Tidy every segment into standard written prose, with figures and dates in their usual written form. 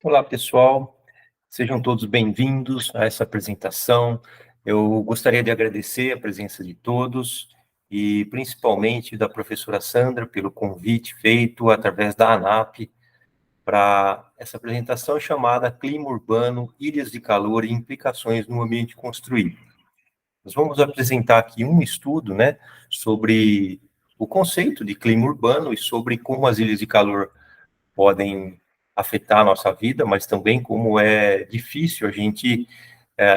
Olá, pessoal. Sejam todos bem-vindos a essa apresentação. Eu gostaria de agradecer a presença de todos e principalmente da professora Sandra pelo convite feito através da ANAP para essa apresentação chamada Clima Urbano, Ilhas de Calor e Implicações no Ambiente Construído. Nós vamos apresentar aqui um estudo, sobre o conceito de clima urbano e sobre como as ilhas de calor podem afetar a nossa vida, mas também como é difícil a gente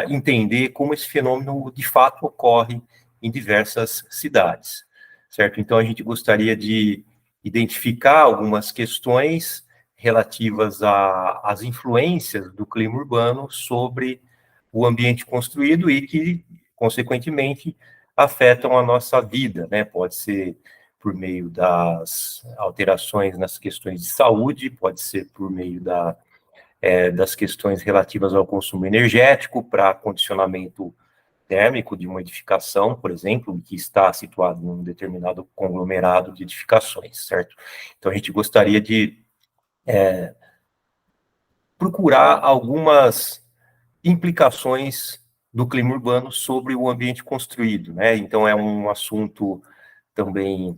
entender como esse fenômeno de fato ocorre em diversas cidades, certo? Então, a gente gostaria de identificar algumas questões relativas às influências do clima urbano sobre o ambiente construído e que, consequentemente, afetam a nossa vida, né? Pode ser por meio das alterações nas questões de saúde, pode ser por meio das questões relativas ao consumo energético para condicionamento térmico de uma edificação, por exemplo, que está situado em um determinado conglomerado de edificações, certo? Então, a gente gostaria de procurar algumas implicações do clima urbano sobre o ambiente construído, né? Então, é um assunto também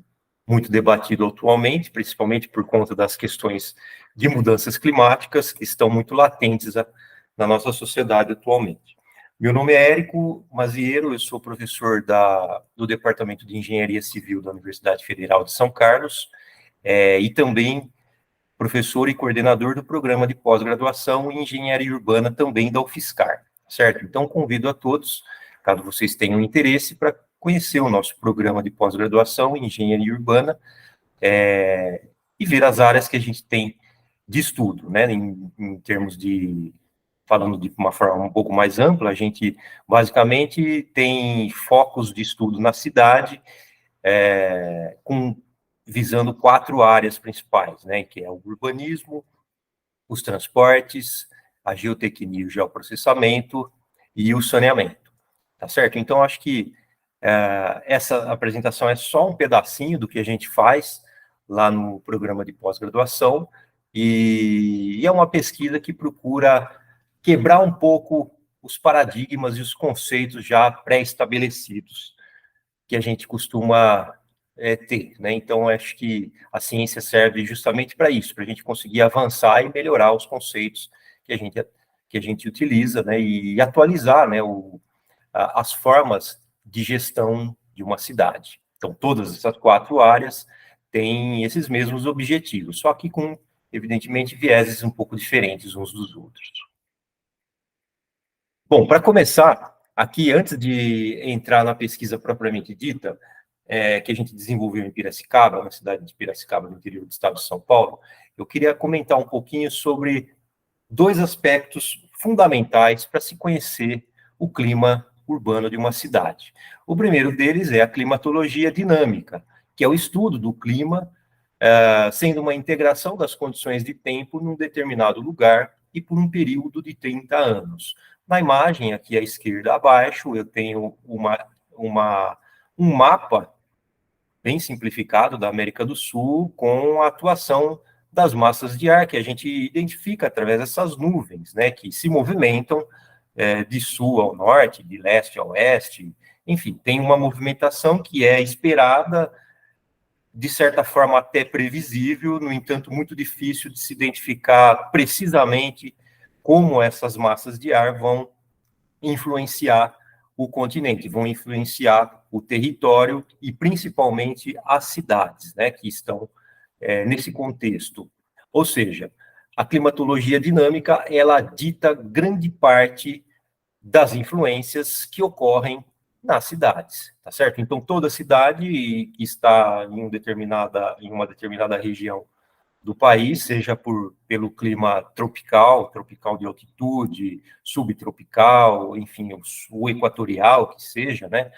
muito debatido atualmente, principalmente por conta das questões de mudanças climáticas que estão muito latentes na nossa sociedade atualmente. Meu nome é Érico Mazieiro, eu sou professor do Departamento de Engenharia Civil da Universidade Federal de São Carlos, e também professor e coordenador do programa de pós-graduação em Engenharia Urbana também da UFSCar, certo? Então, convido a todos, caso vocês tenham interesse, para conhecer o nosso programa de pós-graduação em Engenharia Urbana e ver as áreas que a gente tem de estudo, né? Em termos de, falando de uma forma um pouco mais ampla, a gente basicamente tem focos de estudo na cidade, visando 4 áreas principais, né? Que é o urbanismo, os transportes, a geotecnia e o geoprocessamento e o saneamento, tá certo? Então, acho que essa apresentação é só um pedacinho do que a gente faz lá no programa de pós-graduação, e é uma pesquisa que procura quebrar um pouco os paradigmas e os conceitos já pré-estabelecidos que a gente costuma ter, né? Então, acho que a ciência serve justamente para isso, para a gente conseguir avançar e melhorar os conceitos que a gente utiliza, né? E atualizar, né, as formas de gestão de uma cidade. Então, todas essas 4 áreas têm esses mesmos objetivos, só que com, evidentemente, vieses um pouco diferentes uns dos outros. Bom, para começar, aqui, antes de entrar na pesquisa propriamente dita, que a gente desenvolveu em Piracicaba, na cidade de Piracicaba, no interior do estado de São Paulo, eu queria comentar um pouquinho sobre 2 aspectos fundamentais para se conhecer o clima urbano de uma cidade. O primeiro deles é a climatologia dinâmica, que é o estudo do clima, sendo uma integração das condições de tempo num determinado lugar e por um período de 30 anos. Na imagem, aqui à esquerda abaixo, eu tenho um mapa bem simplificado da América do Sul, com a atuação das massas de ar, que a gente identifica através dessas nuvens, né, que se movimentam de sul ao norte, de leste a oeste, enfim, tem uma movimentação que é esperada, de certa forma até previsível, no entanto, muito difícil de se identificar precisamente como essas massas de ar vão influenciar o continente, vão influenciar o território e principalmente as cidades, né, que estão nesse contexto. Ou seja, a climatologia dinâmica, ela dita grande parte das influências que ocorrem nas cidades, tá certo? Então, toda cidade que está em uma determinada região do país, seja pelo clima tropical de altitude, subtropical, enfim, o equatorial, que seja, né?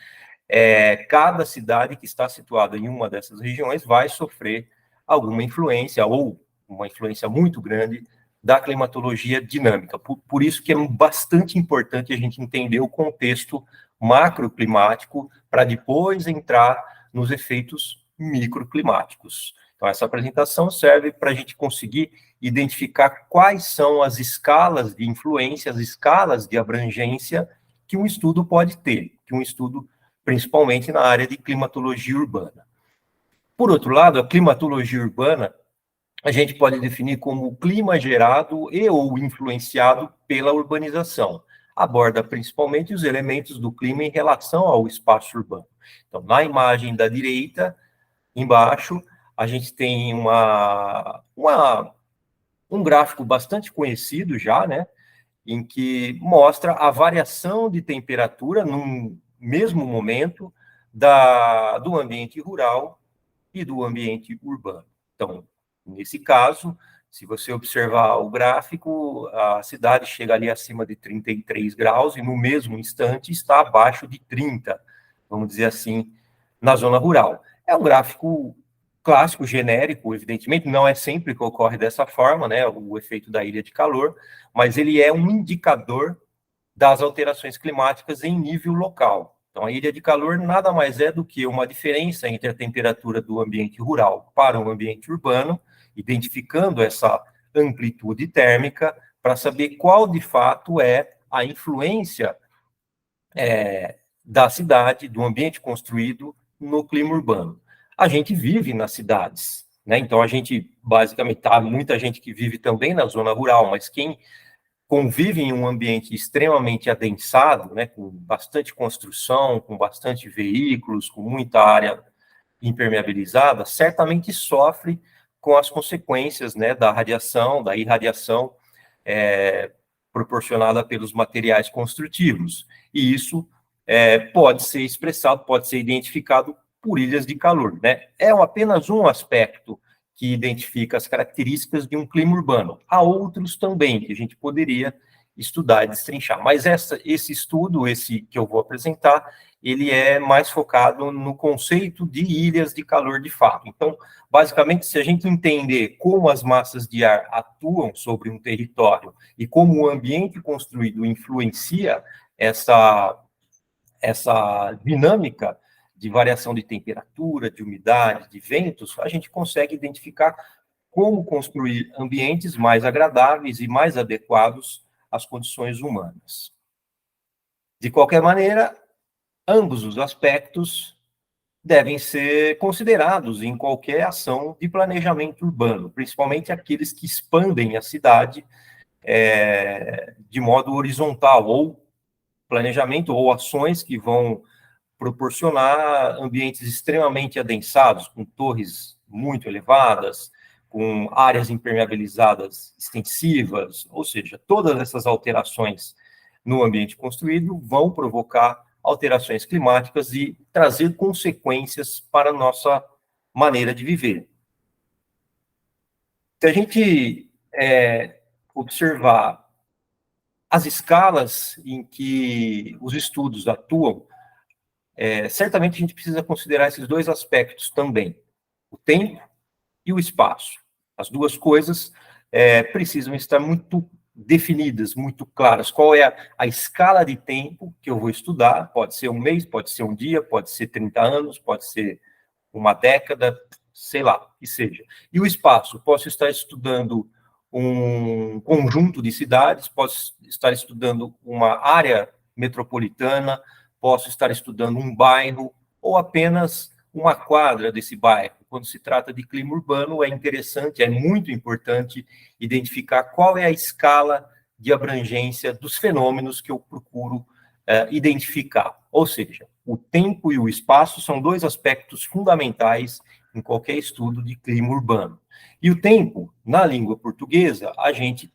Cada cidade que está situada em uma dessas regiões vai sofrer alguma influência, ou uma influência muito grande, da climatologia dinâmica. Por isso que é bastante importante a gente entender o contexto macroclimático para depois entrar nos efeitos microclimáticos. Então, essa apresentação serve para a gente conseguir identificar quais são as escalas de influência, as escalas de abrangência que um estudo pode ter, que um estudo, principalmente na área de climatologia urbana. Por outro lado, a climatologia urbana, a gente pode definir como o clima gerado e ou influenciado pela urbanização. Aborda principalmente os elementos do clima em relação ao espaço urbano. Então, na imagem da direita, embaixo, a gente tem um gráfico bastante conhecido já, né, em que mostra a variação de temperatura num mesmo momento do ambiente rural e do ambiente urbano. Então, nesse caso, se você observar o gráfico, a cidade chega ali acima de 33 graus e no mesmo instante está abaixo de 30, vamos dizer assim, na zona rural. É um gráfico clássico, genérico, evidentemente, não é sempre que ocorre dessa forma, né, o efeito da ilha de calor, mas ele é um indicador das alterações climáticas em nível local. Então, a ilha de calor nada mais é do que uma diferença entre a temperatura do ambiente rural para o ambiente urbano, identificando essa amplitude térmica para saber qual, de fato, é a influência da cidade, do ambiente construído no clima urbano. A gente vive nas cidades, né? Então, a gente, basicamente, há muita gente que vive também na zona rural, mas quem convive em um ambiente extremamente adensado, né, com bastante construção, com bastante veículos, com muita área impermeabilizada, certamente sofre com as consequências, né, da radiação, da irradiação proporcionada pelos materiais construtivos. E isso pode ser expressado, pode ser identificado por ilhas de calor, né? É apenas um aspecto que identifica as características de um clima urbano. Há outros também que a gente poderia estudar e destrinchar, mas esse estudo, esse que eu vou apresentar, ele é mais focado no conceito de ilhas de calor de fato. Então, basicamente, se a gente entender como as massas de ar atuam sobre um território e como o ambiente construído influencia essa dinâmica de variação de temperatura, de umidade, de ventos, a gente consegue identificar como construir ambientes mais agradáveis e mais adequados às condições humanas. De qualquer maneira, ambos os aspectos devem ser considerados em qualquer ação de planejamento urbano, principalmente aqueles que expandem a cidade de modo horizontal, ou planejamento ou ações que vão proporcionar ambientes extremamente adensados, com torres muito elevadas, com áreas impermeabilizadas extensivas, ou seja, todas essas alterações no ambiente construído vão provocar alterações climáticas e trazer consequências para a nossa maneira de viver. Se a gente observar as escalas em que os estudos atuam, certamente a gente precisa considerar esses dois aspectos também, o tempo e o espaço. As duas coisas precisam estar muito definidas, muito claras. Qual é a escala de tempo que eu vou estudar? Pode ser um mês, pode ser um dia, pode ser 30 anos, pode ser uma década, sei lá, que seja. E o espaço? Posso estar estudando um conjunto de cidades, posso estar estudando uma área metropolitana, posso estar estudando um bairro, ou apenas uma quadra desse bairro. Quando se trata de clima urbano, é interessante, é muito importante identificar qual é a escala de abrangência dos fenômenos que eu procuro identificar. Ou seja, o tempo e o espaço são dois aspectos fundamentais em qualquer estudo de clima urbano. E o tempo, na língua portuguesa, a gente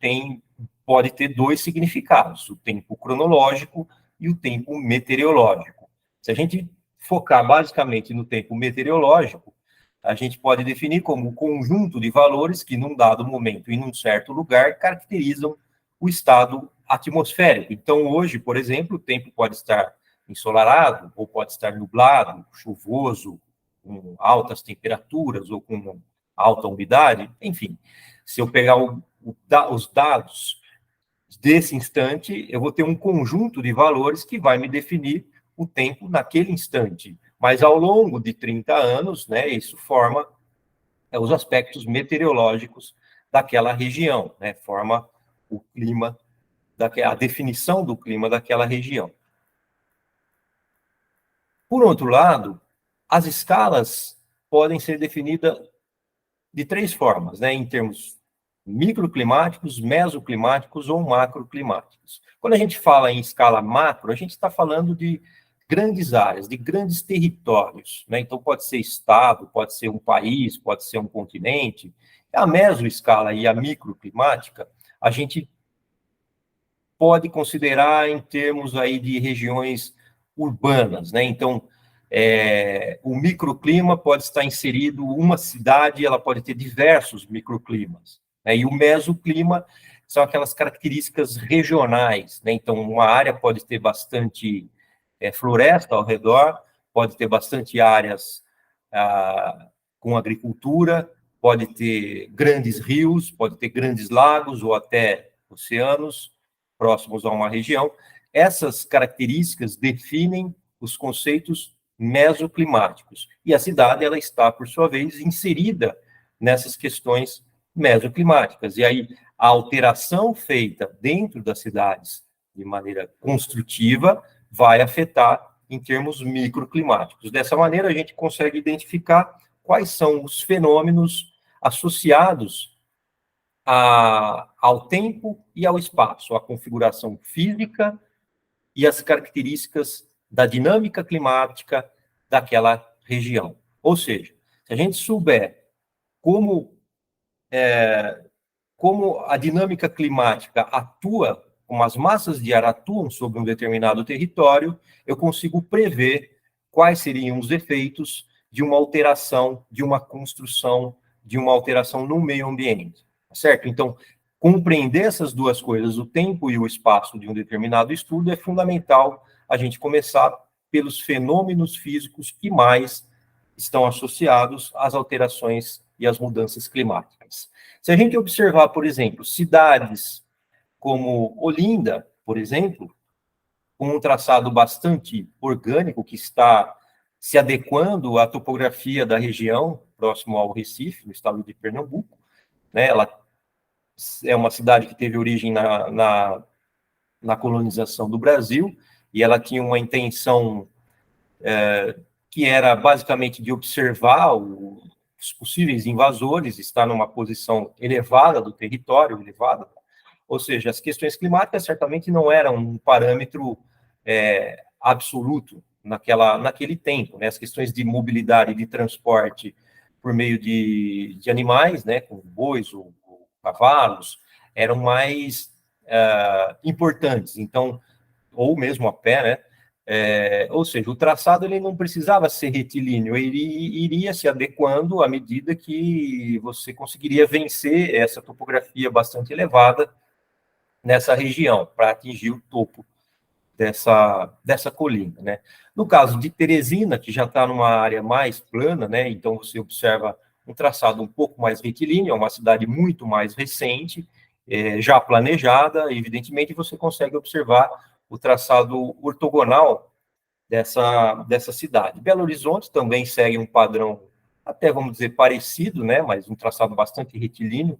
pode ter dois significados, o tempo cronológico e o tempo meteorológico. Se a gente focar basicamente no tempo meteorológico, a gente pode definir como o conjunto de valores que, num dado momento e num certo lugar, caracterizam o estado atmosférico. Então, hoje, por exemplo, o tempo pode estar ensolarado, ou pode estar nublado, chuvoso, com altas temperaturas, ou com alta umidade, enfim. Se eu pegar os dados desse instante, eu vou ter um conjunto de valores que vai me definir o tempo naquele instante. Mas ao longo de 30 anos, né, isso forma os aspectos meteorológicos daquela região, né? Forma o clima, a definição do clima daquela região. Por outro lado, as escalas podem ser definidas de três formas, né? Em termos microclimáticos, mesoclimáticos ou macroclimáticos. Quando a gente fala em escala macro, a gente está falando de grandes áreas, de grandes territórios, né? Então, pode ser estado, pode ser um país, pode ser um continente. A mesoescala e a microclimática, a gente pode considerar em termos aí de regiões urbanas, né? Então, o microclima pode estar inserido, uma cidade, ela pode ter diversos microclimas, né? E o mesoclima são aquelas características regionais, né? Então, uma área pode ter bastante floresta ao redor, pode ter bastante áreas com agricultura, pode ter grandes rios, pode ter grandes lagos ou até oceanos próximos a uma região. Essas características definem os conceitos mesoclimáticos. E a cidade, ela está, por sua vez, inserida nessas questões mesoclimáticas. E aí, a alteração feita dentro das cidades de maneira construtiva vai afetar em termos microclimáticos. Dessa maneira, a gente consegue identificar quais são os fenômenos associados ao tempo e ao espaço, à configuração física e as características da dinâmica climática daquela região. Ou seja, se a gente souber como a dinâmica climática atua, como as massas de ar atuam sobre um determinado território, eu consigo prever quais seriam os efeitos de uma alteração, de uma construção, de uma alteração no meio ambiente, certo? Então, compreender essas duas coisas, o tempo e o espaço de um determinado estudo, é fundamental a gente começar pelos fenômenos físicos que mais estão associados às alterações e às mudanças climáticas. Se a gente observar, por exemplo, cidades como Olinda, por exemplo, com um traçado bastante orgânico, que está se adequando à topografia da região, próximo ao Recife, no estado de Pernambuco, né? Ela é uma cidade que teve origem na colonização do Brasil, e ela tinha uma intenção que era basicamente de observar os possíveis invasores, estar numa posição elevada do território, elevada, ou seja, as questões climáticas certamente não eram um parâmetro absoluto naquele tempo, né? As questões de mobilidade e de transporte por meio de animais, né, com bois ou cavalos, eram mais importantes, então, ou mesmo a pé, né? Ou seja, o traçado ele não precisava ser retilíneo, ele iria se adequando à medida que você conseguiria vencer essa topografia bastante elevada nessa região, para atingir o topo dessa colina, né? No caso de Teresina, que já está numa área mais plana, né? Então você observa um traçado um pouco mais retilíneo, é uma cidade muito mais recente, já planejada, evidentemente você consegue observar o traçado ortogonal dessa cidade. Belo Horizonte também segue um padrão, até vamos dizer, parecido, né? Mas um traçado bastante retilíneo,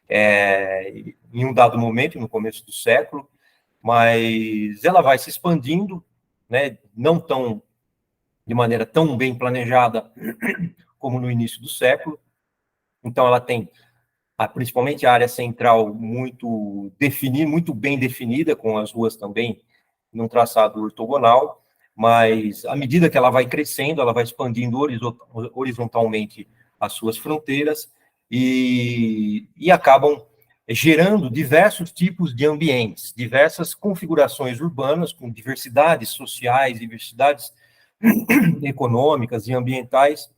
em um dado momento, no começo do século, mas ela vai se expandindo, né? Não de maneira tão bem planejada como no início do século. Então, ela tem principalmente a área central muito bem definida, com as ruas também num traçado ortogonal, mas à medida que ela vai crescendo, ela vai expandindo horizontalmente as suas fronteiras e acabam gerando diversos tipos de ambientes, diversas configurações urbanas com diversidades sociais, diversidades econômicas e ambientais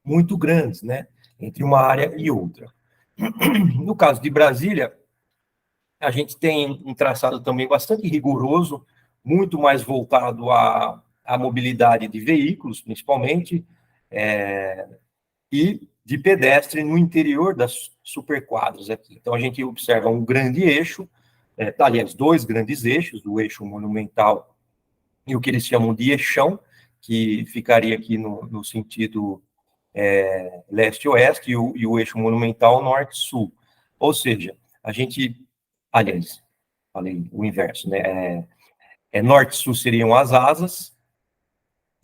muito grandes, né, entre uma área e outra. No caso de Brasília, a gente tem um traçado também bastante rigoroso, muito mais voltado à mobilidade de veículos, principalmente, e de pedestre no interior das superquadras aqui. Então, a gente observa um grande eixo, aliás, dois grandes eixos, o eixo monumental e o que eles chamam de eixão, que ficaria aqui no sentido leste-oeste e o eixo monumental norte-sul. Ou seja, a gente, aliás, falei o inverso, né? Norte-sul seriam as asas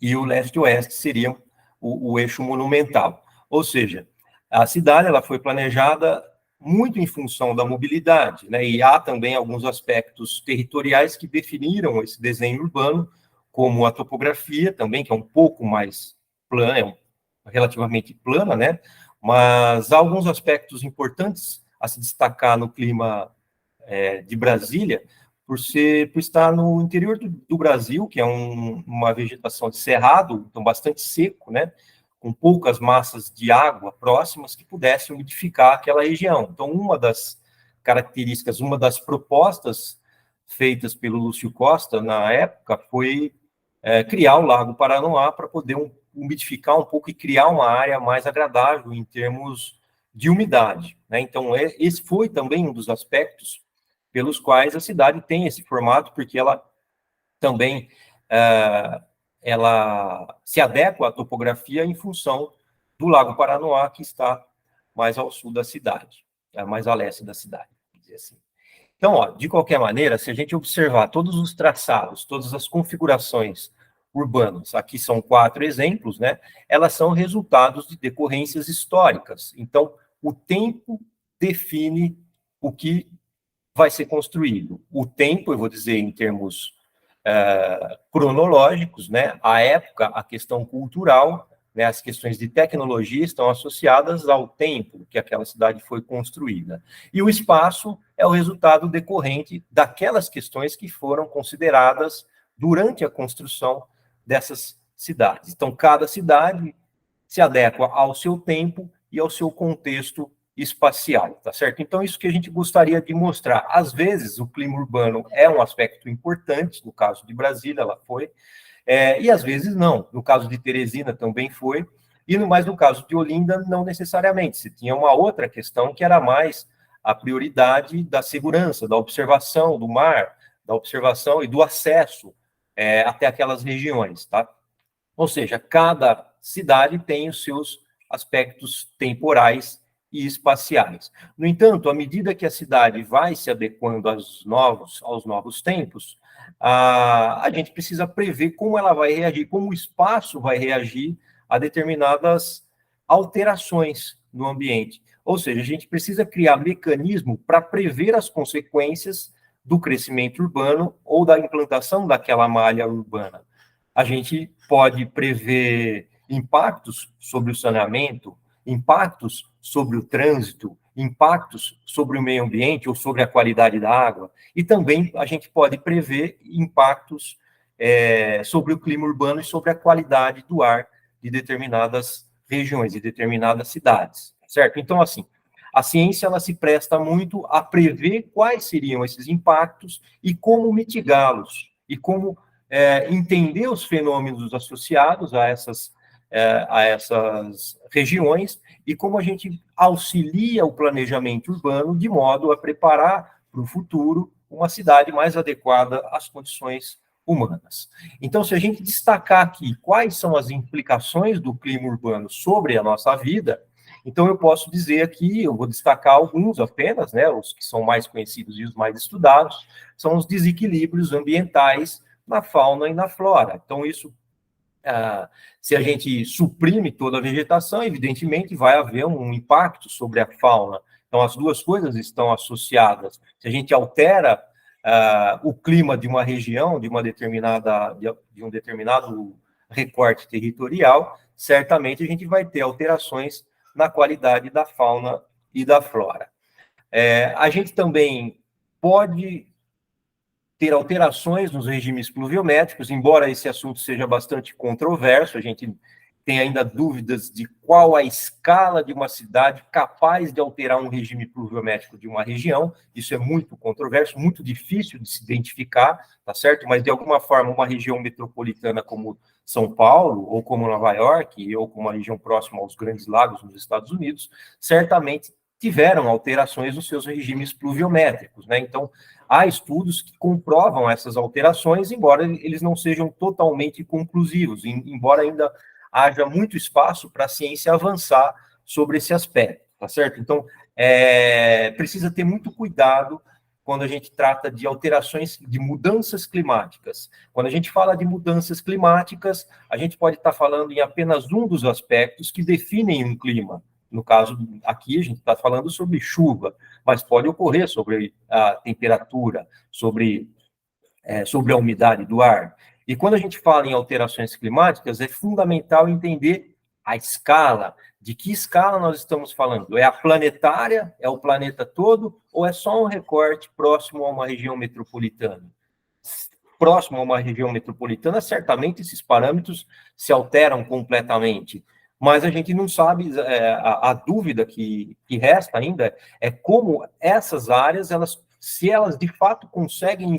e o leste-oeste seriam o eixo monumental. Ou seja, a cidade ela foi planejada muito em função da mobilidade, né? E há também alguns aspectos territoriais que definiram esse desenho urbano, como a topografia também, que é um pouco mais plana, relativamente plana, né? Mas há alguns aspectos importantes a se destacar no clima de Brasília, por estar no interior do Brasil, que é uma vegetação de cerrado, então bastante seco, né? Com poucas massas de água próximas que pudessem umidificar aquela região. Então, uma das características, uma das propostas feitas pelo Lúcio Costa na época foi criar o Lago Paranoá para poder umidificar um pouco e criar uma área mais agradável em termos de umidade, né? Então, esse foi também um dos aspectos pelos quais a cidade tem esse formato, porque ela também ela se adequa à topografia em função do Lago Paranoá, que está mais ao sul da cidade, mais a leste da cidade, vamos dizer assim. Então, ó, de qualquer maneira, se a gente observar todos os traçados, todas as configurações urbanas, aqui são 4 exemplos, né? Elas são resultados de decorrências históricas. Então, o tempo define o que vai ser construído. O tempo, eu vou dizer em termos cronológicos, né? A época, a questão cultural, né? As questões de tecnologia estão associadas ao tempo que aquela cidade foi construída. E o espaço é o resultado decorrente daquelas questões que foram consideradas durante a construção dessas cidades. Então, cada cidade se adequa ao seu tempo e ao seu contexto espacial, tá certo? Então, isso que a gente gostaria de mostrar. Às vezes, o clima urbano é um aspecto importante, no caso de Brasília, ela foi, e às vezes não. No caso de Teresina também foi, mas no caso de Olinda, não necessariamente. Se tinha uma outra questão que era mais a prioridade da segurança, da observação do mar, da observação e do acesso até aquelas regiões, tá? Ou seja, cada cidade tem os seus aspectos temporais e espaciais. No entanto, à medida que a cidade vai se adequando aos novos tempos, a gente precisa prever como ela vai reagir, como o espaço vai reagir a determinadas alterações no ambiente. Ou seja, a gente precisa criar mecanismo para prever as consequências do crescimento urbano ou da implantação daquela malha urbana. A gente pode prever impactos sobre o saneamento, impactos sobre o trânsito, impactos sobre o meio ambiente ou sobre a qualidade da água, e também a gente pode prever impactos sobre o clima urbano e sobre a qualidade do ar de determinadas regiões, de determinadas cidades, certo? Então, assim, a ciência ela se presta muito a prever quais seriam esses impactos e como mitigá-los, e como entender os fenômenos associados a essas regiões e como a gente auxilia o planejamento urbano de modo a preparar para o futuro uma cidade mais adequada às condições humanas. Então, se a gente destacar aqui quais são as implicações do clima urbano sobre a nossa vida, então eu posso dizer aqui, eu vou destacar alguns apenas, né, os que são mais conhecidos e os mais estudados, são os desequilíbrios ambientais na fauna e na flora. Então, isso se a gente suprime toda a vegetação, evidentemente vai haver um impacto sobre a fauna. Então, as duas coisas estão associadas. Se a gente altera o clima de uma região, de um determinado recorte territorial, certamente a gente vai ter alterações na qualidade da fauna e da flora. A gente também pode ter alterações nos regimes pluviométricos, embora esse assunto seja bastante controverso, a gente tem ainda dúvidas de qual a escala de uma cidade capaz de alterar um regime pluviométrico de uma região, isso é muito controverso, muito difícil de se identificar, tá certo? Mas, de alguma forma, uma região metropolitana como São Paulo, ou como Nova York, ou como uma região próxima aos Grandes Lagos nos Estados Unidos, certamente tiveram alterações nos seus regimes pluviométricos, né? Então, há estudos que comprovam essas alterações, embora eles não sejam totalmente conclusivos, embora ainda haja muito espaço para a ciência avançar sobre esse aspecto, tá certo? Então, precisa ter muito cuidado quando a gente trata de alterações, de mudanças climáticas. Quando a gente fala de mudanças climáticas, a gente pode estar falando em apenas um dos aspectos que definem um clima. No caso, aqui a gente está falando sobre chuva, mas pode ocorrer sobre a temperatura, sobre a umidade do ar. E quando a gente fala em alterações climáticas, é fundamental entender a escala. De que escala nós estamos falando? É a planetária? É o planeta todo? Ou é só um recorte próximo a uma região metropolitana? Próximo a uma região metropolitana, certamente esses parâmetros se alteram completamente. Mas a gente não sabe, a dúvida que resta ainda é como essas áreas, se elas de fato conseguem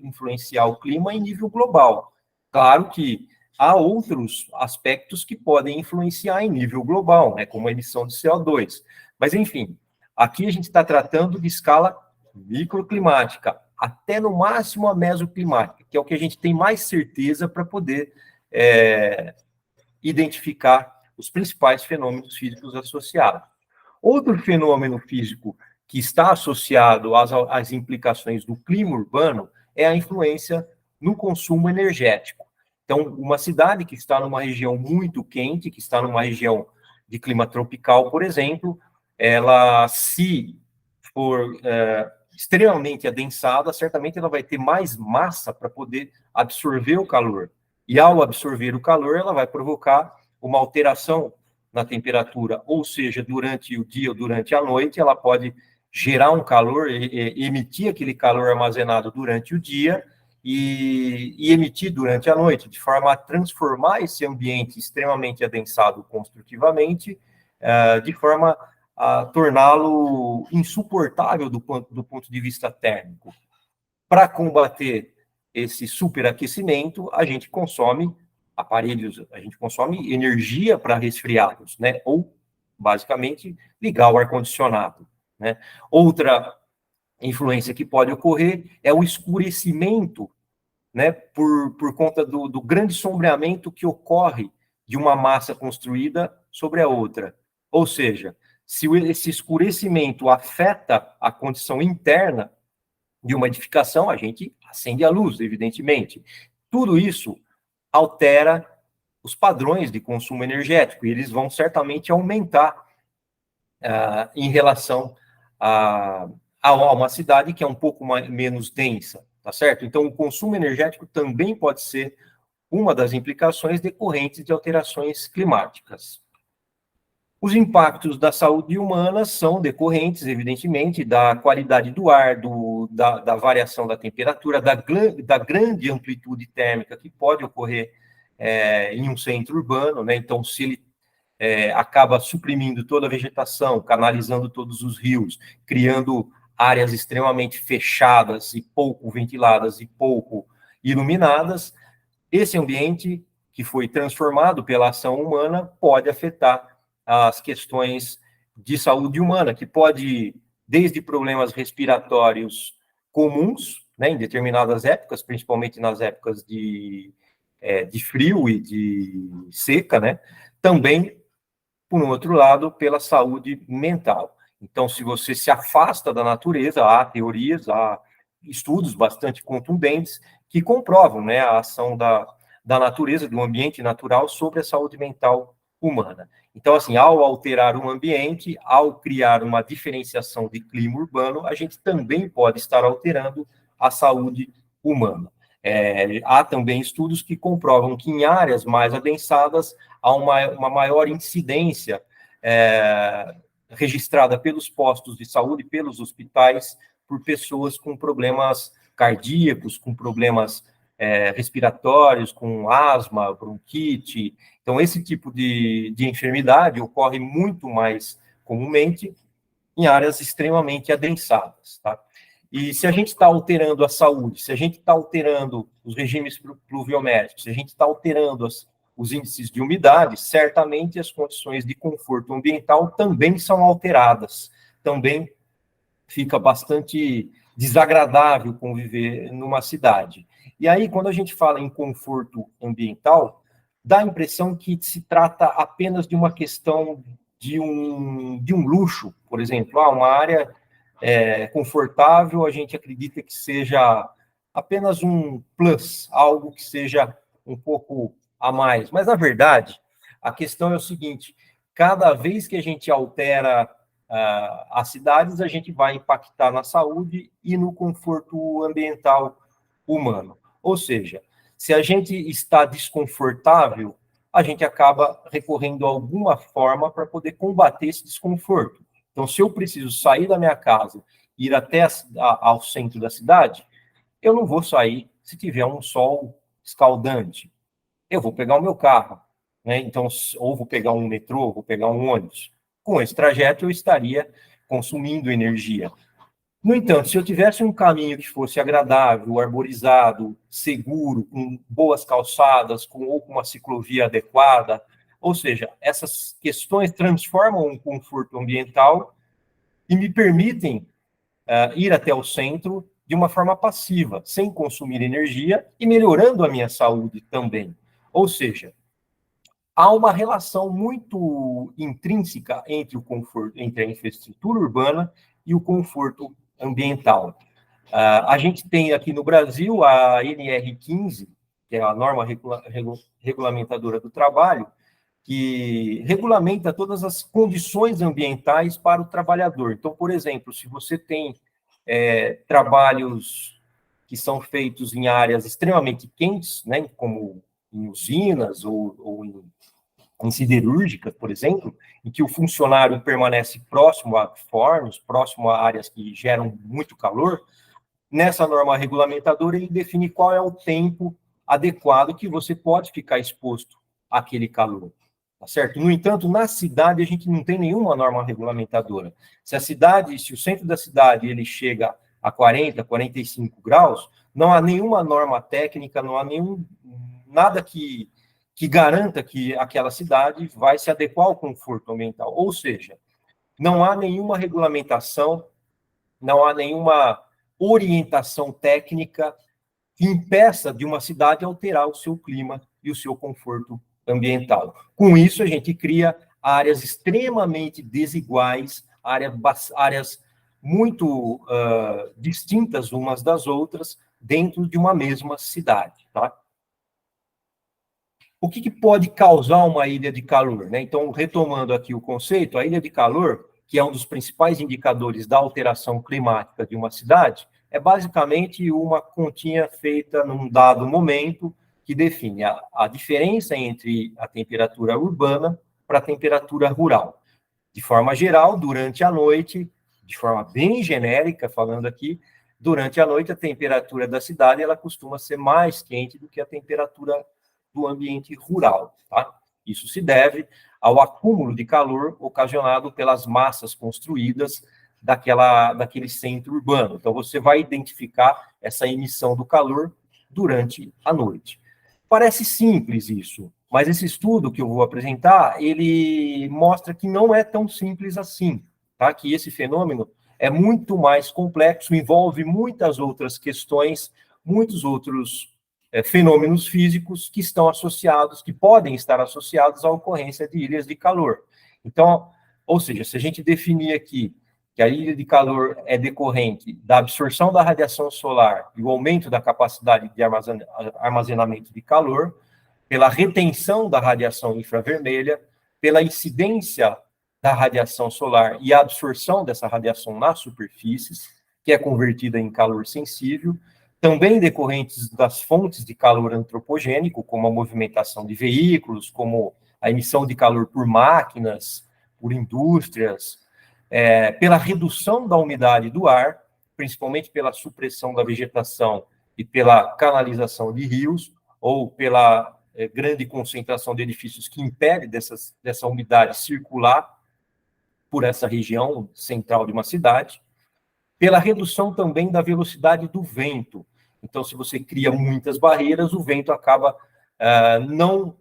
influenciar o clima em nível global. Claro que há outros aspectos que podem influenciar em nível global, né, como a emissão de CO2. Mas, enfim, aqui a gente está tratando de escala microclimática, até no máximo a mesoclimática, que é o que a gente tem mais certeza para poder identificar os principais fenômenos físicos associados. Outro fenômeno físico que está associado às implicações do clima urbano é a influência no consumo energético. Então, uma cidade que está numa região muito quente, que está numa região de clima tropical, por exemplo, ela, se for extremamente adensada, certamente ela vai ter mais massa para poder absorver o calor. E ao absorver o calor, ela vai provocar uma alteração na temperatura, ou seja, durante o dia ou durante a noite, ela pode gerar um calor, emitir aquele calor armazenado durante o dia e emitir durante a noite, de forma a transformar esse ambiente extremamente adensado construtivamente, de forma a torná-lo insuportável do ponto de vista térmico. Para combater esse superaquecimento, a gente consome aparelhos, a gente consome energia para resfriados, né? Ou, basicamente, ligar o ar-condicionado, né? Outra influência que pode ocorrer é o escurecimento, né? Por conta do grande sombreamento que ocorre de uma massa construída sobre a outra. Ou seja, se esse escurecimento afeta a condição interna de uma edificação, a gente acende a luz, evidentemente. Tudo isso altera os padrões de consumo energético, e eles vão certamente aumentar em relação a uma cidade que é um pouco menos densa, tá certo? Então, o consumo energético também pode ser uma das implicações decorrentes de alterações climáticas. Os impactos da saúde humana são decorrentes, evidentemente, da qualidade do ar, da variação da temperatura, da grande amplitude térmica que pode ocorrer em um centro urbano, né? Então, se ele acaba suprimindo toda a vegetação, canalizando todos os rios, criando áreas extremamente fechadas e pouco ventiladas e pouco iluminadas, esse ambiente que foi transformado pela ação humana pode afetar as questões de saúde humana, que pode, desde problemas respiratórios comuns, né, em determinadas épocas, principalmente nas épocas de frio e de seca, né, também, por um outro lado, pela saúde mental. Então, se você se afasta da natureza, há teorias, há estudos bastante contundentes que comprovam, né, a ação da natureza, do ambiente natural sobre a saúde mental humana. Então, assim, ao alterar o ambiente, ao criar uma diferenciação de clima urbano, a gente também pode estar alterando a saúde humana. Há também estudos que comprovam que em áreas mais adensadas há uma maior incidência registrada pelos postos de saúde, pelos hospitais, por pessoas com problemas cardíacos, com problemas respiratórios, com asma, bronquite. Então, esse tipo de enfermidade ocorre muito mais comumente em áreas extremamente adensadas, tá? E se a gente está alterando a saúde, se a gente está alterando os regimes pluviométricos, se a gente está alterando os índices de umidade, certamente as condições de conforto ambiental também são alteradas. Também fica bastante desagradável conviver numa cidade. E aí, quando a gente fala em conforto ambiental, dá a impressão que se trata apenas de uma questão de um luxo, por exemplo, uma área confortável, a gente acredita que seja apenas um plus, algo que seja um pouco a mais. Mas, na verdade, a questão é o seguinte, cada vez que a gente altera as cidades, a gente vai impactar na saúde e no conforto ambiental humano. Ou seja, se a gente está desconfortável, a gente acaba recorrendo a alguma forma para poder combater esse desconforto. Então, se eu preciso sair da minha casa, ir até ao centro da cidade, eu não vou sair se tiver um sol escaldante. Eu vou pegar o meu carro, né? Então, ou vou pegar um metrô, vou pegar um ônibus. Com esse trajeto, eu estaria consumindo energia. No entanto, se eu tivesse um caminho que fosse agradável, arborizado, seguro, com boas calçadas, ou com uma ciclovia adequada, ou seja, essas questões transformam um conforto ambiental e me permitem ir até o centro de uma forma passiva, sem consumir energia e melhorando a minha saúde também. Ou seja, há uma relação muito intrínseca entre o conforto, entre a infraestrutura urbana e o conforto ambiental. A gente tem aqui no Brasil a NR15, que é a norma regulamentadora do trabalho, que regulamenta todas as condições ambientais para o trabalhador. Então, por exemplo, se você tem trabalhos que são feitos em áreas extremamente quentes, né, como em usinas ou em siderúrgicas, por exemplo, em que o funcionário permanece próximo a fornos, próximo a áreas que geram muito calor, nessa norma regulamentadora ele define qual é o tempo adequado que você pode ficar exposto àquele calor. Tá certo? No entanto, na cidade a gente não tem nenhuma norma regulamentadora. Se o centro da cidade ele chega a 40, 45 graus, não há nenhuma norma técnica, não há nada que garanta que aquela cidade vai se adequar ao conforto ambiental. Ou seja, não há nenhuma regulamentação, não há nenhuma orientação técnica que impeça de uma cidade alterar o seu clima e o seu conforto ambiental. Com isso, a gente cria áreas extremamente desiguais, áreas muito distintas umas das outras dentro de uma mesma cidade, tá? O que pode causar uma ilha de calor, né? Então, retomando aqui o conceito, a ilha de calor, que é um dos principais indicadores da alteração climática de uma cidade, é basicamente uma continha feita num dado momento que define a diferença entre a temperatura urbana para a temperatura rural. De forma geral, durante a noite, de forma bem genérica, falando aqui, durante a noite a temperatura da cidade ela costuma ser mais quente do que a temperatura do ambiente rural, tá? Isso se deve ao acúmulo de calor ocasionado pelas massas construídas daquele centro urbano. Então, você vai identificar essa emissão do calor durante a noite. Parece simples isso, mas esse estudo que eu vou apresentar, ele mostra que não é tão simples assim, tá? Que esse fenômeno é muito mais complexo, envolve muitas outras questões, muitos outros fenômenos físicos que estão associados, que podem estar associados à ocorrência de ilhas de calor. Então, ou seja, se a gente definir aqui que a ilha de calor é decorrente da absorção da radiação solar e o aumento da capacidade de armazenamento de calor, pela retenção da radiação infravermelha, pela incidência da radiação solar e a absorção dessa radiação nas superfícies, que é convertida em calor sensível, também decorrentes das fontes de calor antropogênico, como a movimentação de veículos, como a emissão de calor por máquinas, por indústrias, pela redução da umidade do ar, principalmente pela supressão da vegetação e pela canalização de rios, ou pela grande concentração de edifícios que impede dessa umidade circular por essa região central de uma cidade, pela redução também da velocidade do vento. Então, se você cria muitas barreiras, o vento acaba não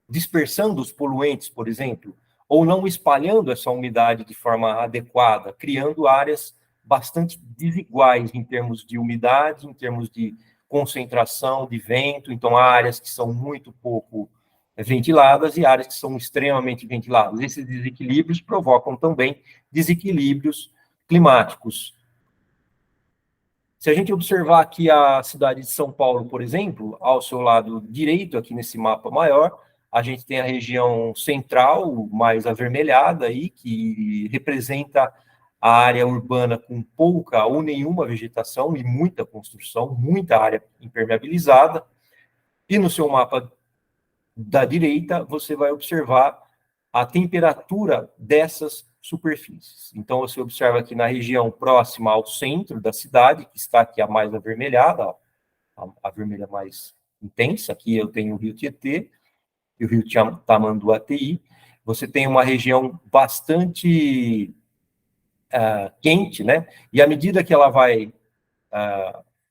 dispersando os poluentes, por exemplo, ou não espalhando essa umidade de forma adequada, criando áreas bastante desiguais em termos de umidade, em termos de concentração de vento. Então, há áreas que são muito pouco ventiladas e áreas que são extremamente ventiladas. Esses desequilíbrios provocam também desequilíbrios climáticos. Se a gente observar aqui a cidade de São Paulo, por exemplo, ao seu lado direito, aqui nesse mapa maior, a gente tem a região central, mais avermelhada aí, que representa a área urbana com pouca ou nenhuma vegetação e muita construção, muita área impermeabilizada. E no seu mapa da direita, você vai observar a temperatura dessas superfícies. Então, você observa aqui na região próxima ao centro da cidade, que está aqui a mais avermelhada, a vermelha mais intensa, aqui eu tenho o Rio Tietê e o Rio Tamanduateí. Você tem uma região bastante quente, né? E à medida que ela vai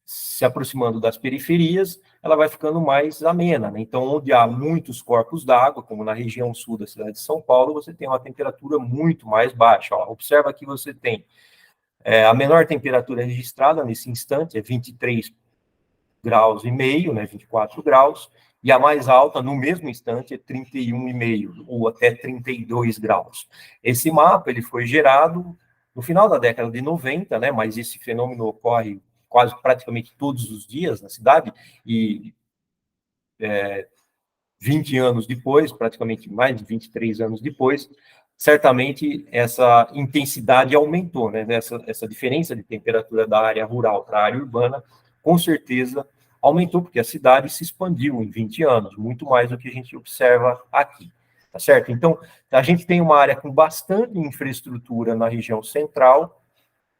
se aproximando das periferias, ela vai ficando mais amena, né? Então, onde há muitos corpos d'água, como na região sul da cidade de São Paulo, você tem uma temperatura muito mais baixa. Ó, observa que você tem a menor temperatura registrada nesse instante, é 23 graus e meio, né, 24 graus, e a mais alta, no mesmo instante, é 31,5, ou até 32 graus. Esse mapa ele foi gerado no final da década de 90, né, mas esse fenômeno ocorre quase praticamente todos os dias na cidade, e 20 anos depois, praticamente mais de 23 anos depois, certamente essa intensidade aumentou, né? Essa diferença de temperatura da área rural para a área urbana, com certeza aumentou, porque a cidade se expandiu em 20 anos, muito mais do que a gente observa aqui, tá certo? Então, a gente tem uma área com bastante infraestrutura na região central,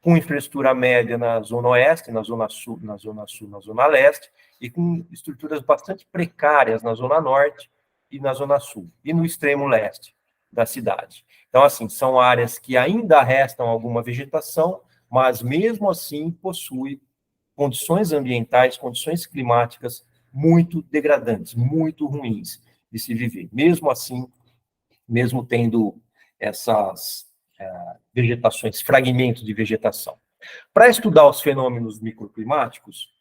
com infraestrutura média na zona oeste, na zona sul, na zona leste, e com estruturas bastante precárias na zona norte e na zona sul, e no extremo leste da cidade. Então, assim, são áreas que ainda restam alguma vegetação, mas mesmo assim possui condições ambientais, condições climáticas muito degradantes, muito ruins de se viver. Mesmo assim, mesmo tendo essas vegetações, fragmentos de vegetação. Para estudar os fenômenos microclimáticos,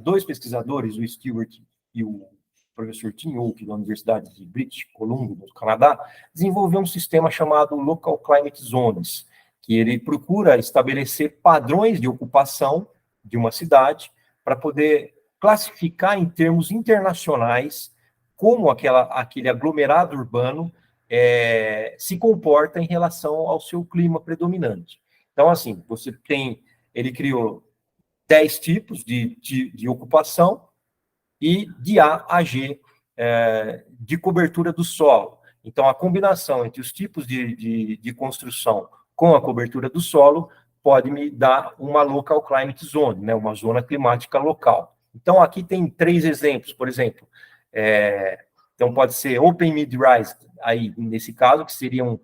dois pesquisadores, o Stewart e o professor Tim Oak, da Universidade de British Columbia, no Canadá, desenvolveu um sistema chamado Local Climate Zones, que ele procura estabelecer padrões de ocupação de uma cidade para poder classificar em termos internacionais como aquele aglomerado urbano se comporta em relação ao seu clima predominante. Então, assim, ele criou 10 tipos de ocupação e de A a G de cobertura do solo. Então, a combinação entre os tipos de construção com a cobertura do solo pode me dar uma local climate zone, né, uma zona climática local. Então, aqui tem 3 exemplos, por exemplo. Então, pode ser open mid-rise, aí, nesse caso, que seriam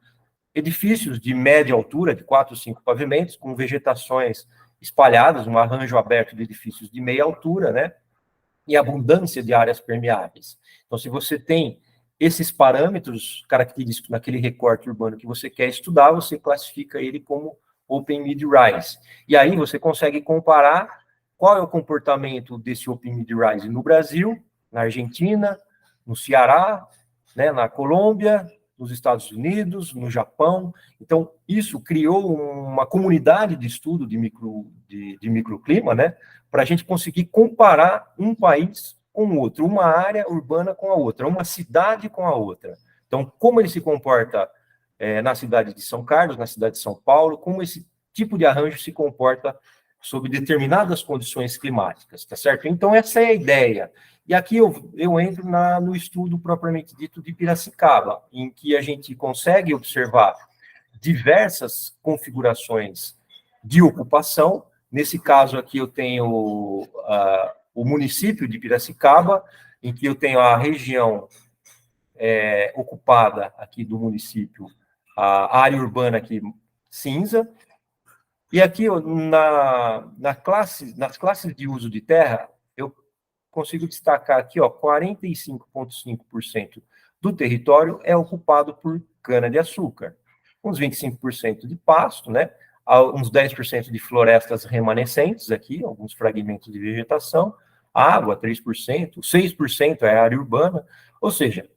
edifícios de média altura, de 4 ou 5 pavimentos, com vegetações espalhadas, um arranjo aberto de edifícios de meia altura, né? E abundância de áreas permeáveis. Então, se você tem esses parâmetros característicos naquele recorte urbano que você quer estudar, você classifica ele como open mid-rise. E aí você consegue comparar qual é o comportamento desse open mid-rise no Brasil, na Argentina, no Ceará, né, na Colômbia, nos Estados Unidos, no Japão. Então, isso criou uma comunidade de estudo de microclima, né, para a gente conseguir comparar um país com o outro, uma área urbana com a outra, uma cidade com a outra. Então, como ele se comporta na cidade de São Carlos, na cidade de São Paulo, como esse tipo de arranjo se comporta sob determinadas condições climáticas, tá certo? Então, essa é a ideia. E aqui eu entro no estudo propriamente dito de Piracicaba, em que a gente consegue observar diversas configurações de ocupação. Nesse caso aqui eu tenho o município de Piracicaba, em que eu tenho a região ocupada aqui do município, a área urbana aqui cinza, e aqui nas classes de uso de terra, eu consigo destacar aqui, 45,5% do território é ocupado por cana-de-açúcar, uns 25% de pasto, né? Uns 10% de florestas remanescentes aqui, alguns fragmentos de vegetação, água, 3%, 6% é área urbana, Ou seja,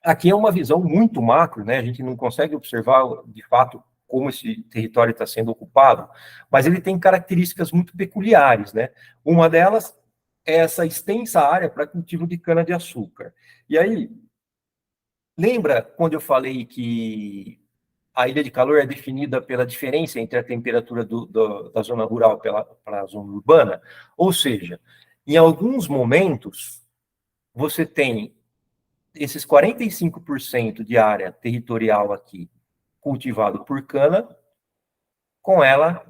aqui é uma visão muito macro, né? A gente não consegue observar, de fato, como esse território está sendo ocupado, mas ele tem características muito peculiares, né? Uma delas é essa extensa área para cultivo de cana-de-açúcar. E aí, lembra quando eu falei que a ilha de calor é definida pela diferença entre a temperatura da zona rural para a zona urbana? Ou seja, em alguns momentos, você tem esses 45% de área territorial aqui cultivado por cana, com ela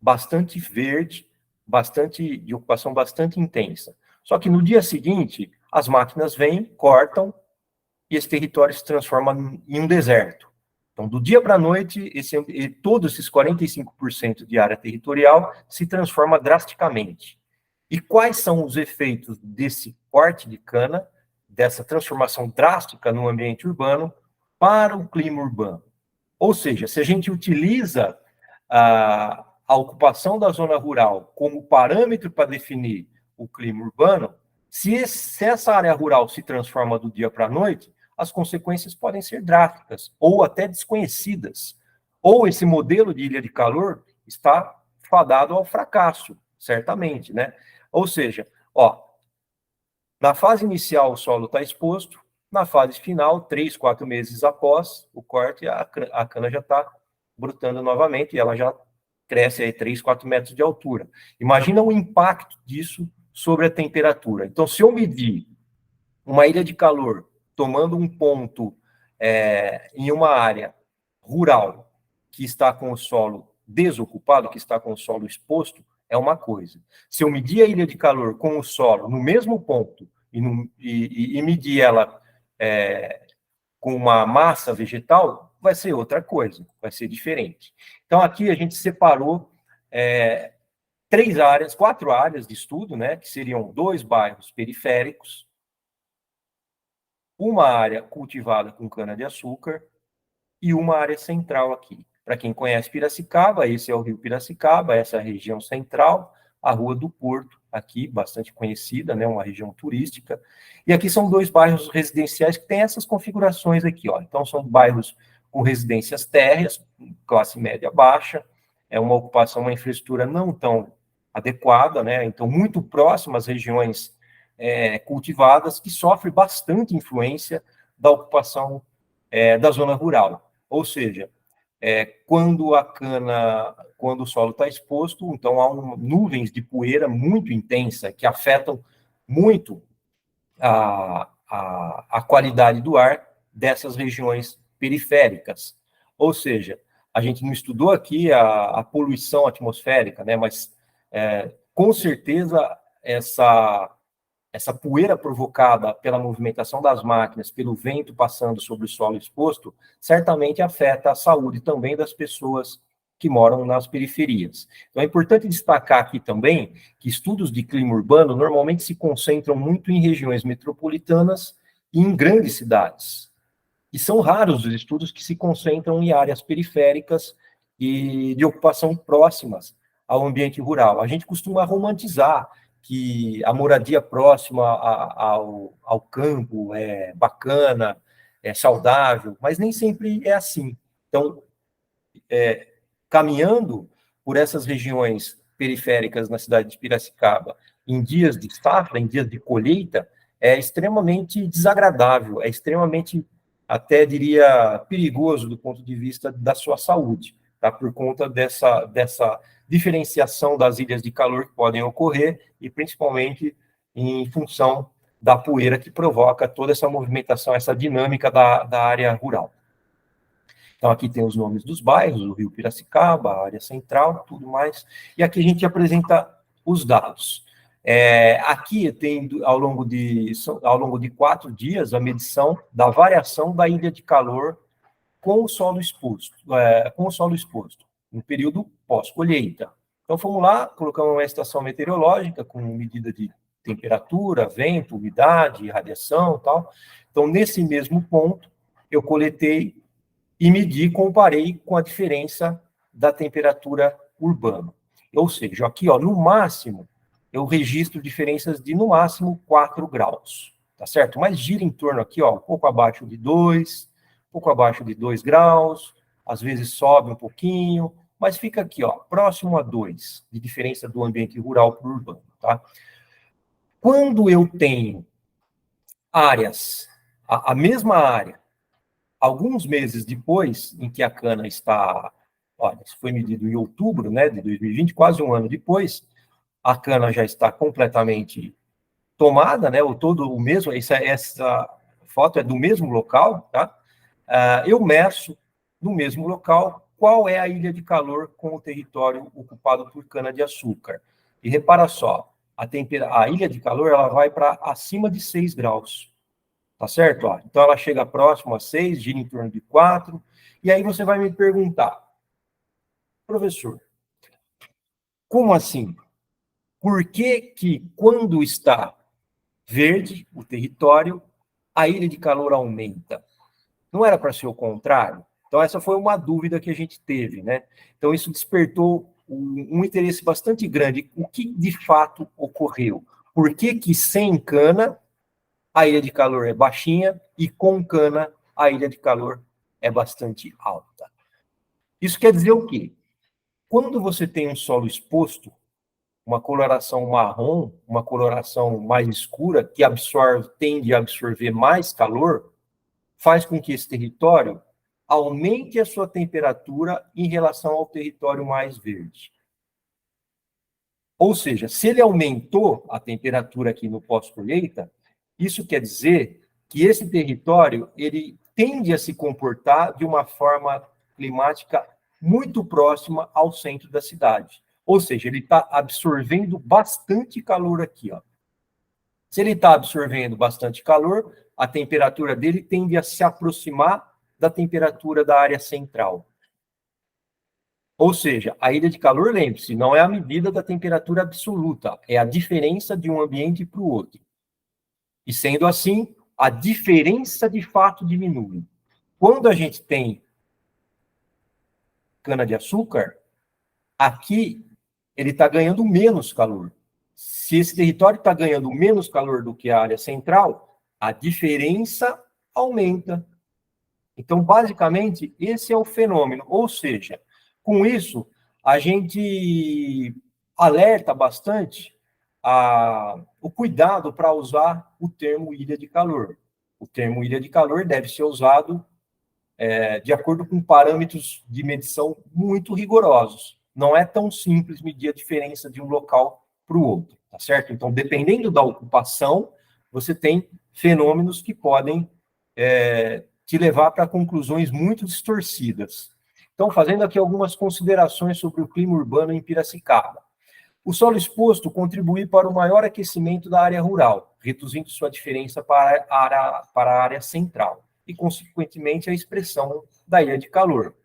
bastante verde, bastante de ocupação bastante intensa. Só que no dia seguinte, as máquinas vêm, cortam, e esse território se transforma em um deserto. Então, do dia para a noite, todos esses 45% de área territorial se transforma drasticamente. E quais são os efeitos desse corte de cana, dessa transformação drástica no ambiente urbano, para o clima urbano? Ou seja, se a gente utiliza a ocupação da zona rural como parâmetro para definir o clima urbano, se essa área rural se transforma do dia para a noite, as consequências podem ser drásticas ou até desconhecidas. Ou esse modelo de ilha de calor está fadado ao fracasso, certamente, né? Ou seja, ó, na fase inicial o solo está exposto, na fase final, 3, 4 meses após o corte, a cana já está brotando novamente e ela já cresce aí 3, 4 metros de altura. Imagina o impacto disso sobre a temperatura. Então, se eu medir uma ilha de calor tomando um ponto em uma área rural que está com o solo desocupado, que está com o solo exposto, é uma coisa. Se eu medir a ilha de calor com o solo no mesmo ponto e medir ela com uma massa vegetal, vai ser outra coisa, vai ser diferente. Então, aqui a gente separou 4 áreas de estudo, né, que seriam 2 bairros periféricos, uma área cultivada com cana-de-açúcar e uma área central aqui. Para quem conhece Piracicaba, esse é o Rio Piracicaba, essa é a região central, a Rua do Porto, aqui, bastante conhecida, né, uma região turística. E aqui são 2 bairros residenciais que têm essas configurações aqui, ó. Então, são bairros com residências térreas, classe média baixa, é uma ocupação, uma infraestrutura não tão adequada, né, então, muito próximo às regiões cultivadas, que sofre bastante influência da ocupação da zona rural. Ou seja, quando o solo está exposto, então há nuvens de poeira muito intensa que afetam muito a qualidade do ar dessas regiões periféricas. Ou seja, a gente não estudou aqui a poluição atmosférica, né, mas com certeza essa poeira provocada pela movimentação das máquinas, pelo vento passando sobre o solo exposto, certamente afeta a saúde também das pessoas que moram nas periferias. Então, é importante destacar aqui também que estudos de clima urbano normalmente se concentram muito em regiões metropolitanas e em grandes cidades. E são raros os estudos que se concentram em áreas periféricas e de ocupação próximas ao ambiente rural. A gente costuma romantizar que a moradia próxima ao campo é bacana, é saudável, mas nem sempre é assim. Então, caminhando por essas regiões periféricas na cidade de Piracicaba, em dias de safra, em dias de colheita, é extremamente desagradável, é extremamente, até diria, perigoso do ponto de vista da sua saúde, tá? Por conta dessa diferenciação das ilhas de calor que podem ocorrer e principalmente em função da poeira que provoca toda essa movimentação, essa dinâmica da área rural. Então, aqui tem os nomes dos bairros, o Rio Piracicaba, a área central, tudo mais. E aqui a gente apresenta os dados. Aqui tem, ao longo de 4 dias, a medição da variação da ilha de calor com o solo exposto, no período pós-colheita. Então, fomos lá, colocamos uma estação meteorológica com medida de temperatura, vento, umidade, radiação e tal. Então, nesse mesmo ponto, eu coletei e medi, comparei com a diferença da temperatura urbana. Ou seja, aqui, ó, no máximo, eu registro diferenças de, no máximo, 4 graus. tá certo? Mas gira em torno aqui, ó, um pouco abaixo de 2, um pouco abaixo de 2 graus, às vezes sobe um pouquinho, mas fica aqui, ó, próximo a 2, de diferença do ambiente rural para o urbano, tá? Quando eu tenho áreas, a mesma área, alguns meses depois em que a cana está, olha, isso foi medido em outubro, né, de 2020, quase um ano depois, a cana já está completamente tomada, né, todo o mesmo, essa foto é do mesmo local, tá? Eu meço no mesmo local qual é a ilha de calor com o território ocupado por cana-de-açúcar. E repara só, a ilha de calor ela vai para acima de 6 graus, tá certo? Ó, então ela chega próximo a 6, gira em torno de 4, e aí você vai me perguntar, professor, como assim? Por que que quando está verde o território, a ilha de calor aumenta? Não era para ser o contrário? Então, essa foi uma dúvida que a gente teve, né? Então, isso despertou um interesse bastante grande. O que de fato ocorreu? Por que que sem cana a ilha de calor é baixinha e com cana a ilha de calor é bastante alta? Isso quer dizer o quê? Quando você tem um solo exposto, uma coloração marrom, uma coloração mais escura, que tende a absorver mais calor, faz com que esse território aumente a sua temperatura em relação ao território mais verde. Ou seja, se ele aumentou a temperatura aqui no pós-colheita, isso quer dizer que esse território ele tende a se comportar de uma forma climática muito próxima ao centro da cidade. Ou seja, ele está absorvendo bastante calor aqui, ó. Se ele está absorvendo bastante calor, a temperatura dele tende a se aproximar da temperatura da área central. Ou seja, a ilha de calor, lembre-se, não é a medida da temperatura absoluta, é a diferença de um ambiente para o outro. E sendo assim, a diferença de fato diminui. Quando a gente tem cana-de-açúcar, aqui ele está ganhando menos calor. Se esse território está ganhando menos calor do que a área central, a diferença aumenta. Então, basicamente, esse é o fenômeno. Ou seja, com isso, a gente alerta bastante o cuidado para usar o termo ilha de calor. O termo ilha de calor deve ser usado de acordo com parâmetros de medição muito rigorosos. Não é tão simples medir a diferença de um local para o outro, tá certo? Então, dependendo da ocupação, você tem fenômenos que podem te levar para conclusões muito distorcidas. Então, fazendo aqui algumas considerações sobre o clima urbano em Piracicaba. O solo exposto contribui para o maior aquecimento da área rural, reduzindo sua diferença para a área central e, consequentemente, a expressão da ilha de calor.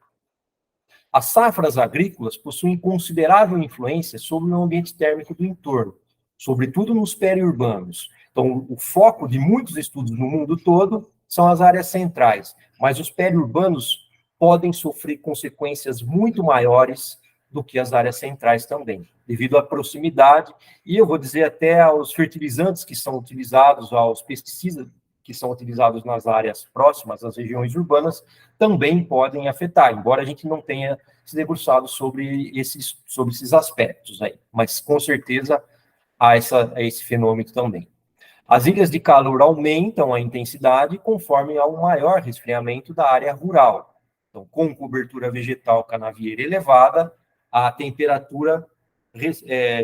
As safras agrícolas possuem considerável influência sobre o ambiente térmico do entorno, sobretudo nos periurbanos. Então, o foco de muitos estudos no mundo todo são as áreas centrais, mas os periurbanos podem sofrer consequências muito maiores do que as áreas centrais também, devido à proximidade, e eu vou dizer até aos fertilizantes que são utilizados, aos pesticidas que são utilizados nas áreas próximas, às regiões urbanas, também podem afetar, embora a gente não tenha se debruçado sobre esses aspectos aí, mas com certeza há esse fenômeno também. As ilhas de calor aumentam a intensidade conforme há um maior resfriamento da área rural. Então, com cobertura vegetal canavieira elevada, a temperatura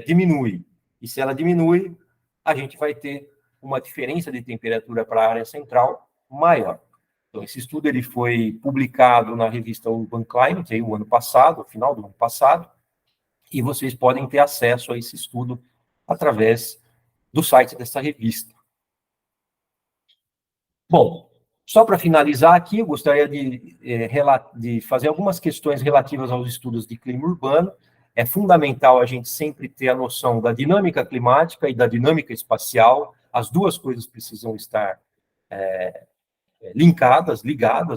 diminui. E se ela diminui, a gente vai ter uma diferença de temperatura para a área central maior. Então, esse estudo ele foi publicado na revista Urban Climate, aí, o ano passado, final do ano passado, e vocês podem ter acesso a esse estudo através do site dessa revista. Bom, só para finalizar aqui, eu gostaria de fazer algumas questões relativas aos estudos de clima urbano. É fundamental a gente sempre ter a noção da dinâmica climática e da dinâmica espacial. As duas coisas precisam estar ligadas,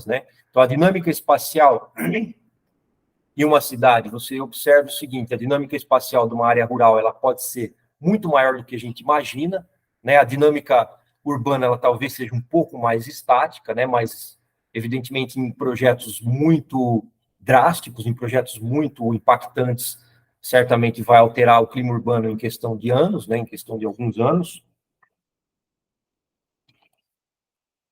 né? Então, a dinâmica espacial em uma cidade, você observa o seguinte, a dinâmica espacial de uma área rural, ela pode ser muito maior do que a gente imagina, né? A dinâmica urbana ela talvez seja um pouco mais estática, né? Mas, evidentemente, em projetos muito drásticos, em projetos muito impactantes, certamente vai alterar o clima urbano em questão de anos, né? Em questão de alguns anos.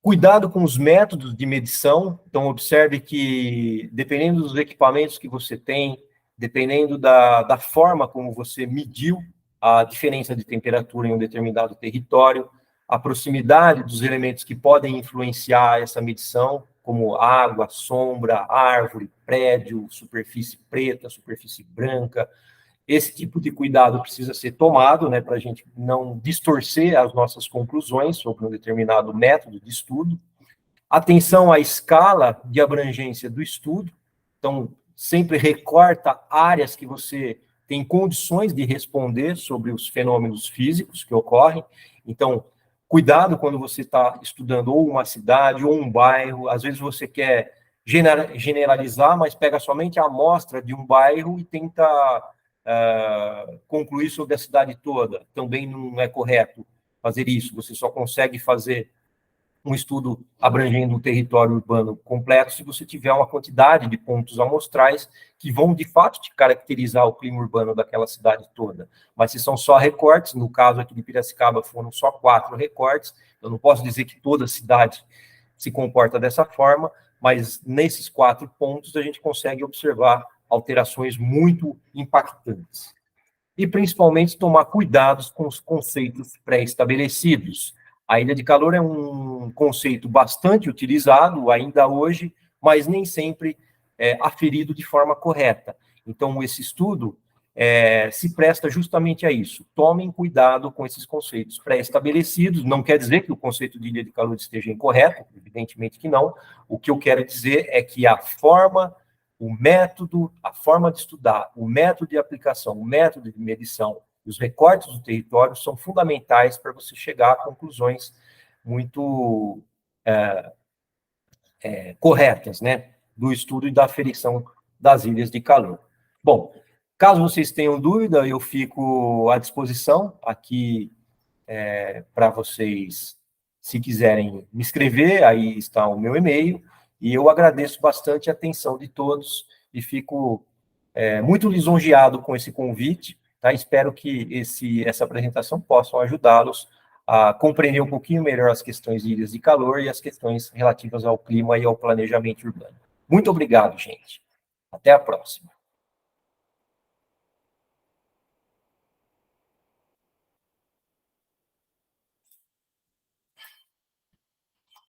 Cuidado com os métodos de medição. Então, observe que, dependendo dos equipamentos que você tem, dependendo da forma como você mediu a diferença de temperatura em um determinado território, a proximidade dos elementos que podem influenciar essa medição, como água, sombra, árvore, prédio, superfície preta, superfície branca, esse tipo de cuidado precisa ser tomado, né, para a gente não distorcer as nossas conclusões sobre um determinado método de estudo. Atenção à escala de abrangência do estudo. Então, sempre recorta áreas que você tem condições de responder sobre os fenômenos físicos que ocorrem. Então, cuidado quando você está estudando ou uma cidade ou um bairro. Às vezes você quer generalizar, mas pega somente a amostra de um bairro e tenta concluir sobre a cidade toda. Também não é correto fazer isso. Você só consegue fazer um estudo abrangendo o território urbano completo se você tiver uma quantidade de pontos amostrais que vão, de fato, te caracterizar o clima urbano daquela cidade toda. Mas se são só recortes, no caso aqui de Piracicaba foram só 4 recortes, eu não posso dizer que toda cidade se comporta dessa forma, mas nesses 4 pontos a gente consegue observar alterações muito impactantes. E, principalmente, tomar cuidados com os conceitos pré-estabelecidos. A ilha de calor é um conceito bastante utilizado ainda hoje, mas nem sempre aferido de forma correta. Então, esse estudo se presta justamente a isso. Tomem cuidado com esses conceitos pré-estabelecidos. Não quer dizer que o conceito de ilha de calor esteja incorreto, evidentemente que não. O que eu quero dizer é que a forma, o método, a forma de estudar, o método de aplicação, o método de medição e os recortes do território são fundamentais para você chegar a conclusões muito corretas, né, do estudo e da aferição das ilhas de calor. Bom, caso vocês tenham dúvida, eu fico à disposição aqui para vocês, se quiserem me escrever, aí está o meu e-mail, e eu agradeço bastante a atenção de todos e fico muito lisonjeado com esse convite, tá? Espero que essa apresentação possa ajudá-los a compreender um pouquinho melhor as questões de ilhas de calor e as questões relativas ao clima e ao planejamento urbano. Muito obrigado, gente. Até a próxima.